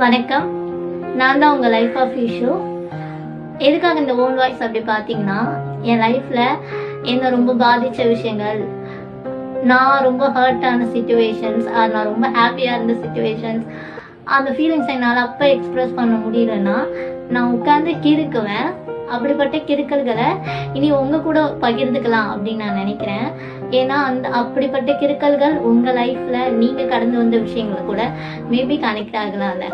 வணக்கம். நான் தான் உங்கள் லைஃப் ஆஃப் இஷ்யூ. எதுக்காக இந்த ஓன் வாய்ஸ் அப்படி பார்த்தீங்கன்னா, என் லைஃப்பில் என்ன ரொம்ப பாதித்த விஷயங்கள், நான் ரொம்ப ஹர்ட்டான சிச்சுவேஷன்ஸ், நான் ரொம்ப ஹாப்பியாக இருந்த சிச்சுவேஷன்ஸ், அந்த ஃபீலிங்ஸை என்னால் அப்போ எக்ஸ்ப்ரெஸ் பண்ண முடியலன்னா நான் உட்காந்து கிறுக்குவேன். அப்படிப்பட்ட கிறுக்கல்களை இனி உங்கள் கூட பகிர்ந்துக்கலாம் அப்படின்னு நான் நினைக்கிறேன். ஏன்னா அப்படிப்பட்ட கிறுக்கல்கள் உங்கள் லைஃப்பில் நீங்கள் கடந்து வந்த விஷயங்களை கூட மேபி கனெக்ட் ஆகலாம்ல.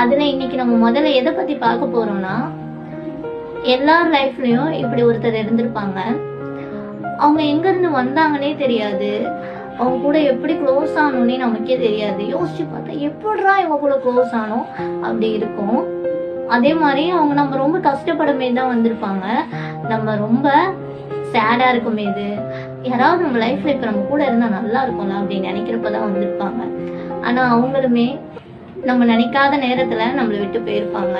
அதில் இன்னைக்கு நம்ம முதல்ல எதை பற்றி பார்க்க போகிறோம்னா, எல்லார் லைஃப்லேயும் இப்படி ஒருத்தர் இருந்திருப்பாங்க. அவங்க எங்கேருந்து வந்தாங்கன்னே தெரியாது, அவங்க கூட எப்படி க்ளோஸ் ஆனோன்னே நமக்கே தெரியாது. யோசிச்சு பார்த்தா எப்படிரா இவங்க கூட க்ளோஸ் ஆனோம் அப்படி இருக்கும். அதே மாதிரி அவங்க நம்ம ரொம்ப கஷ்டப்படுமே தான் வந்திருப்பாங்க. நம்ம ரொம்ப சேடாக இருக்குமே, இது யாராவது நம்ம லைஃப்ல இப்போ நம்ம கூட இருந்தால் நல்லா இருக்கும்ல அப்படின்னு நினைக்கிறப்பதான் வந்திருப்பாங்க. ஆனால் அவங்களுமே நம்ம நினைக்காத நேரத்தில் நம்மளை விட்டு போயிருப்பாங்க.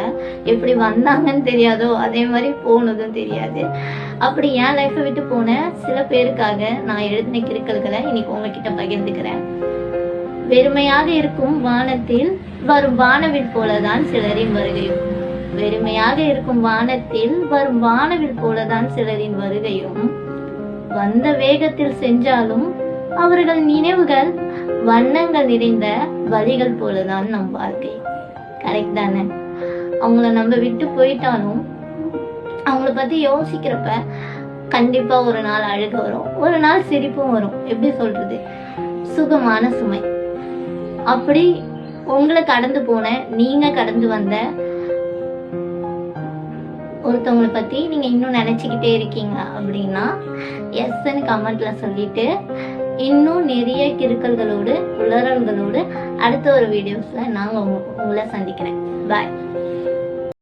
எப்படி வந்தாங்கன்னு தெரியாதோ அதே மாதிரி போனதும் தெரியாது. அப்படி என் லைஃப்பை விட்டு போன சில பேருக்காக நான் எழுதின கிறுக்கல்களை இன்னைக்கு உங்ககிட்ட பகிர்ந்துக்கிறேன். வெறுமையாக இருக்கும் வானத்தில் வரும் வானவில் போலதான் சிலரின் வருகையும். வெறுமையாக இருக்கும் வானத்தில் வரும் வானவில் போலதான் சிலரின் வருகையும். வந்த வேகத்தில் சென்றாலும் அவர்கள் நினைவுகள் வண்ணங்கள் நிறைந்த வழிகள் போலதான் நம் வாழ்க்கை. கரெக்ட் தானே? அவங்கள நம்ம விட்டு போயிட்டாலும் அவங்கள பத்தி யோசிக்கிறப்ப கண்டிப்பா ஒரு நாள் அழுக வரும், ஒரு நாள் சிரிப்பும் வரும். எப்படி சொல்றது, சுகமான சுமை. அப்படி உங்களை கடந்து போன, நீங்க கடந்து வந்த ஒருத்தவங்களை பத்தி நீங்க இன்னும் நினைச்சுக்கிட்டே இருக்கீங்க அப்படின்னா எஸ்ன்னு கமெண்ட்ல சொல்லிட்டு, இன்னும் நிறைய கிறுக்கல்களோடு உளறல்களோடு அடுத்த ஒரு வீடியோஸ்ல நாங்க உங்களை சந்திக்கிறேன். பாய்.